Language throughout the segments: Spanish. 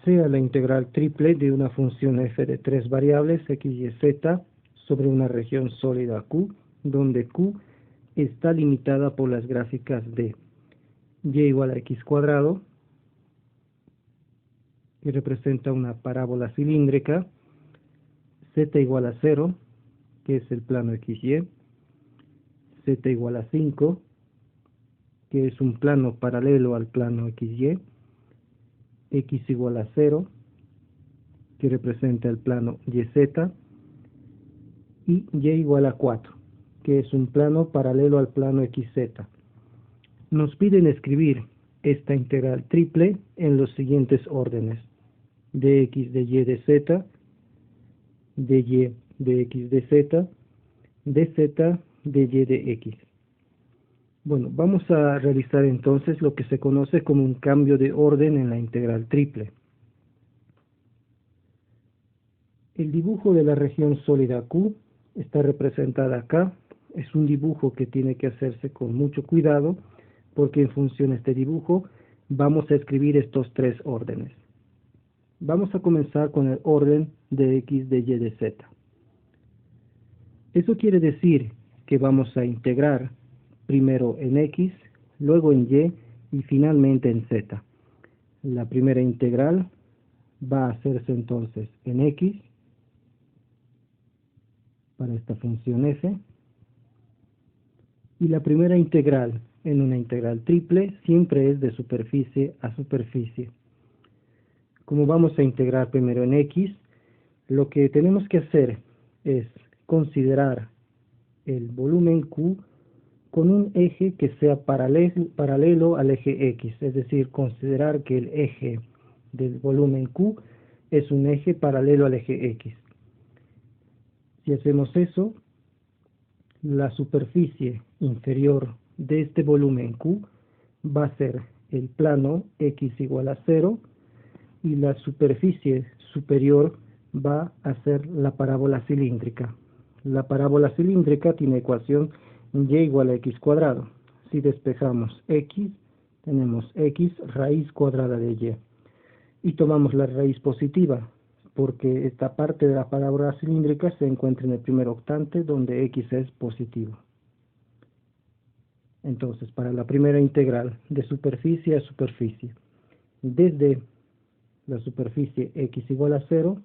sea la integral triple de una función f de tres variables x, y, z sobre una región sólida Q, donde Q está limitada por las gráficas de y igual a x cuadrado, que representa una parábola cilíndrica, z igual a 0, que es el plano XY, z igual a 5, que es un plano paralelo al plano XY, x igual a 0, que representa el plano YZ, y y igual a 4, que es un plano paralelo al plano XZ. Nos piden escribir esta integral triple en los siguientes órdenes: dx de y de z, dy de x de z, dz de y de x. Bueno, vamos a realizar entonces lo que se conoce como un cambio de orden en la integral triple. El dibujo de la región sólida Q está representada acá. Es un dibujo que tiene que hacerse con mucho cuidado, porque en función de este dibujo vamos a escribir estos tres órdenes. Vamos a comenzar con el orden de x, de y, de z. Eso quiere decir que vamos a integrar primero en x, luego en y finalmente en z. La primera integral va a hacerse entonces en x para esta función f, y la primera integral en una integral triple siempre es de superficie a superficie. Como vamos a integrar primero en x, lo que tenemos que hacer es considerar el volumen Q con un eje que sea paralelo al eje X, es decir, considerar que el eje del volumen Q es un eje paralelo al eje X. Si hacemos eso, la superficie inferior de este volumen Q va a ser el plano X igual a 0, y la superficie superior va a ser la parábola cilíndrica. La parábola cilíndrica tiene ecuación y igual a x cuadrado. Si despejamos x, tenemos x raíz cuadrada de y. Y tomamos la raíz positiva, porque esta parte de la parábola cilíndrica se encuentra en el primer octante, donde x es positivo. Entonces, para la primera integral de superficie a superficie, desde la superficie x igual a 0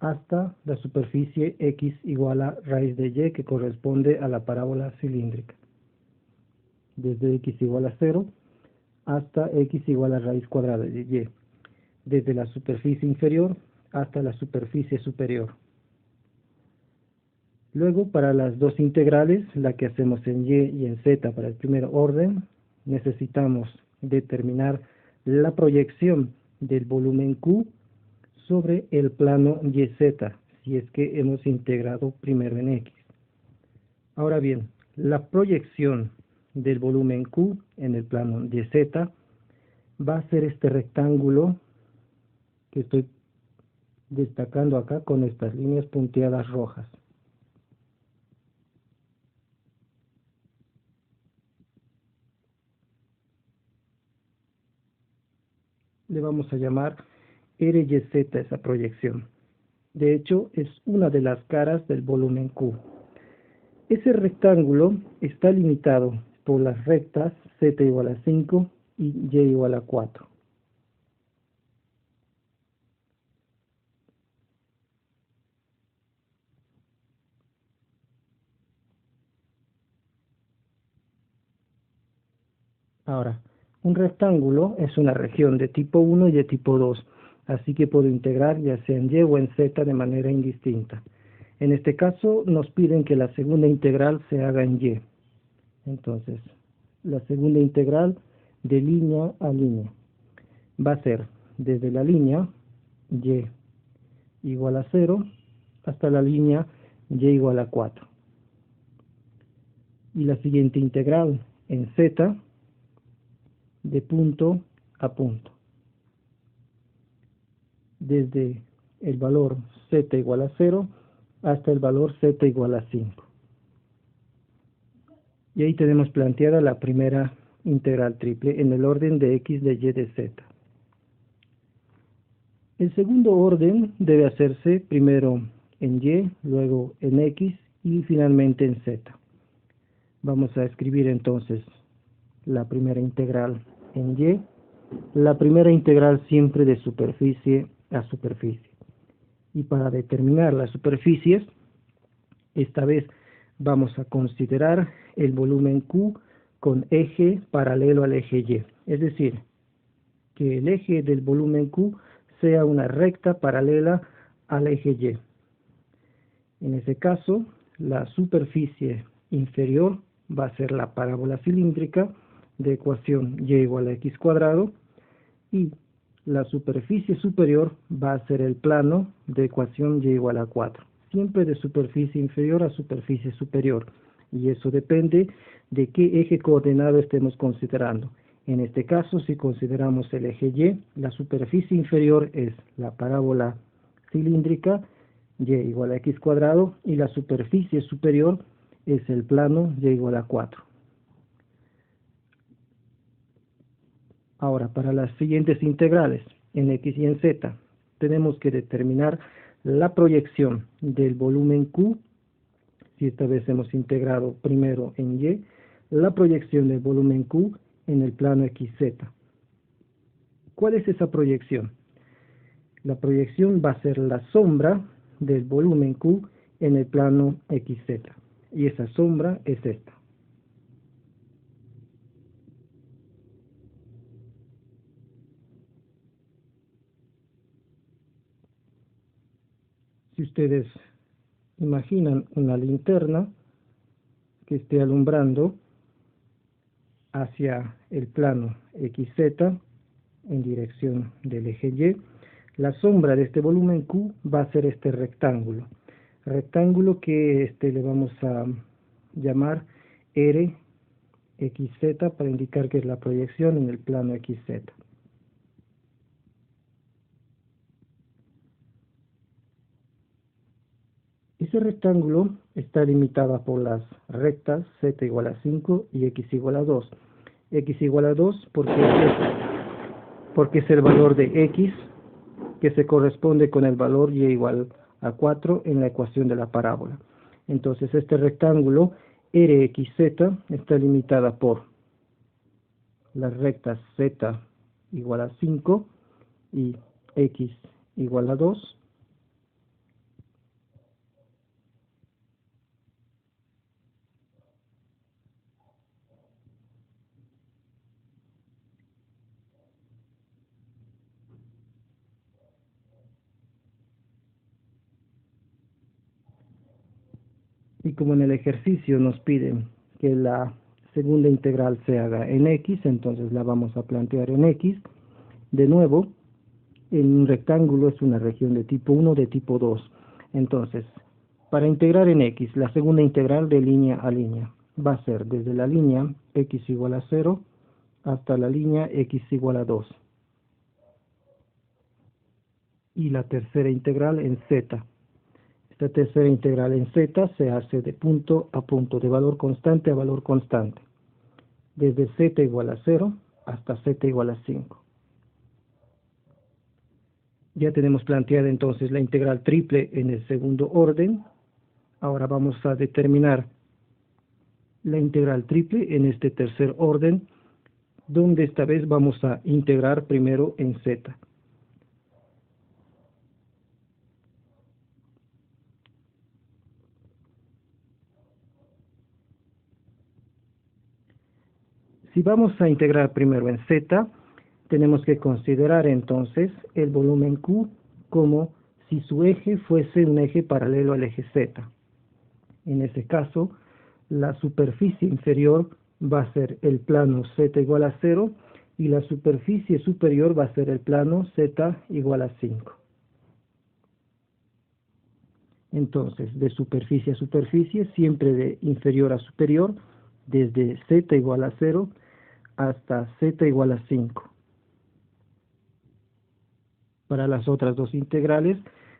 hasta la superficie x igual a raíz de y, que corresponde a la parábola cilíndrica. Desde x igual a 0 hasta x igual a raíz cuadrada de y. Desde la superficie inferior hasta la superficie superior. Luego, para las dos integrales, la que hacemos en y en z para el primer orden, necesitamos determinar la proyección del volumen Q sobre el plano YZ, si es que hemos integrado primero en X. Ahora bien, la proyección del volumen Q en el plano YZ va a ser este rectángulo que estoy destacando acá con estas líneas punteadas rojas. Le vamos a llamar RYZ esa proyección. De hecho, es una de las caras del volumen Q. Ese rectángulo está limitado por las rectas z igual a 5 y y igual a 4. Ahora, un rectángulo es una región de tipo 1 y de tipo 2, así que puedo integrar ya sea en y o en z de manera indistinta. En este caso nos piden que la segunda integral se haga en y. Entonces, la segunda integral de línea a línea va a ser desde la línea y igual a 0 hasta la línea y igual a 4. Y la siguiente integral en z de punto a punto, desde el valor z igual a 0 hasta el valor z igual a 5. Y ahí tenemos planteada la primera integral triple en el orden de x, de y, de z. El segundo orden debe hacerse primero en Y, luego en X y finalmente en Z. Vamos a escribir entonces la primera integral en Y, la primera integral siempre de superficie a superficie. Y para determinar las superficies, esta vez vamos a considerar el volumen Q con eje paralelo al eje Y, es decir, que el eje del volumen Q sea una recta paralela al eje Y. En ese caso, la superficie inferior va a ser la parábola cilíndrica de ecuación y igual a x cuadrado y la superficie superior va a ser el plano de ecuación y igual a 4, siempre de superficie inferior a superficie superior, y eso depende de qué eje coordenado estemos considerando. En este caso, si consideramos el eje Y, la superficie inferior es la parábola cilíndrica y igual a x cuadrado y la superficie superior es el plano y igual a 4. Ahora, para las siguientes integrales, en x y en z, tenemos que determinar la proyección del volumen Q, si esta vez hemos integrado primero en Y, la proyección del volumen Q en el plano XZ. ¿Cuál es esa proyección? La proyección va a ser la sombra del volumen Q en el plano XZ, y esa sombra es esta. Si ustedes imaginan una linterna que esté alumbrando hacia el plano XZ en dirección del eje Y, la sombra de este volumen Q va a ser este rectángulo que le vamos a llamar RXZ para indicar que es la proyección en el plano XZ. Ese rectángulo está limitado por las rectas z igual a 5 y x igual a 2. X igual a 2 porque es el valor de x que se corresponde con el valor y igual a 4 en la ecuación de la parábola. Entonces este rectángulo RXZ está limitada por las rectas z igual a 5 y x igual a 2. Y como en el ejercicio nos piden que la segunda integral se haga en x, entonces la vamos a plantear en x. De nuevo, en un rectángulo es una región de tipo 1, de tipo 2. Entonces, para integrar en x, la segunda integral de línea a línea va a ser desde la línea x igual a 0 hasta la línea x igual a 2. Y la tercera integral en z. Esta tercera integral en z se hace de punto a punto, de valor constante a valor constante, desde z igual a 0 hasta z igual a 5. Ya tenemos planteada entonces la integral triple en el segundo orden. Ahora vamos a determinar la integral triple en este tercer orden, donde esta vez vamos a integrar primero en z. Si vamos a integrar primero en z, tenemos que considerar entonces el volumen Q como si su eje fuese un eje paralelo al eje z. En ese caso, la superficie inferior va a ser el plano z igual a 0 y la superficie superior va a ser el plano z igual a 5. Entonces, de superficie a superficie, siempre de inferior a superior, desde z igual a 0 hasta z igual a 5. Para las otras dos integrales,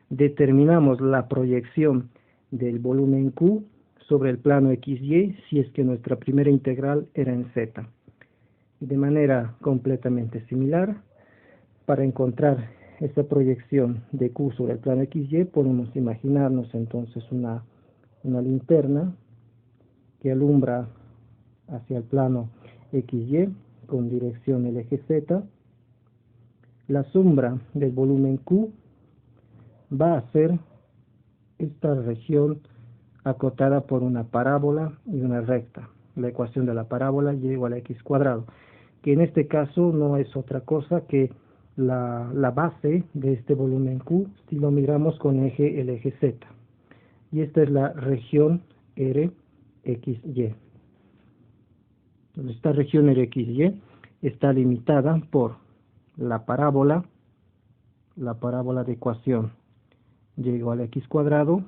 determinamos la proyección del volumen Q sobre el plano XY si es que nuestra primera integral era en Z. De manera completamente similar, para encontrar esta proyección de Q sobre el plano XY, podemos imaginarnos entonces una linterna que alumbra hacia el plano XY con dirección el eje Z. La sombra del volumen Q va a ser esta región acotada por una parábola y una recta. La ecuación de la parábola y igual a x cuadrado, que en este caso no es otra cosa que la base de este volumen Q si lo miramos con el eje Z. Y esta es la región RXY. Esta región RXY está limitada por la parábola de ecuación y igual a x cuadrado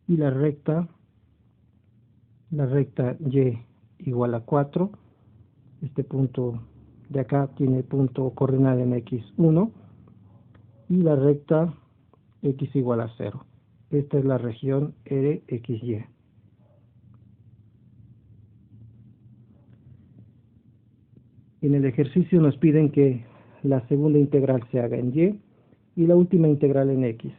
y la recta y igual a 4. Este punto de acá tiene punto coordenada en x1 y la recta x igual a 0. Esta es la región RXY. En el ejercicio nos piden que la segunda integral se haga en y la última integral en x.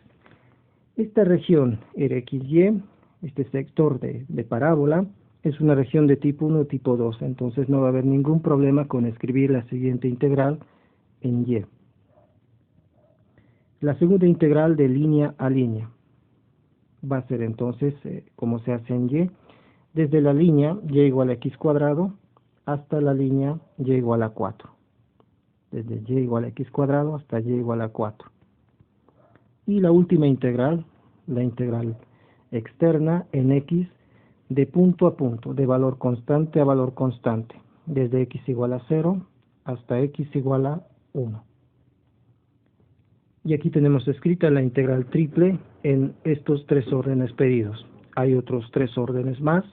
Esta región RXY, este sector de parábola, es una región de tipo 1 o tipo 2, entonces no va a haber ningún problema con escribir la siguiente integral en y. La segunda integral de línea a línea va a ser entonces, como se hace en y, desde la línea y igual a x cuadrado hasta la línea y igual a 4. Desde y igual a x cuadrado hasta y igual a 4. Y la última integral, la integral externa en x, de punto a punto, de valor constante a valor constante, desde x igual a 0 hasta x igual a 1. Y aquí tenemos escrita la integral triple en estos tres órdenes pedidos. Hay otros tres órdenes más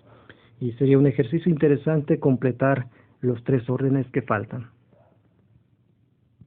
y sería un ejercicio interesante completar los tres órdenes que faltan.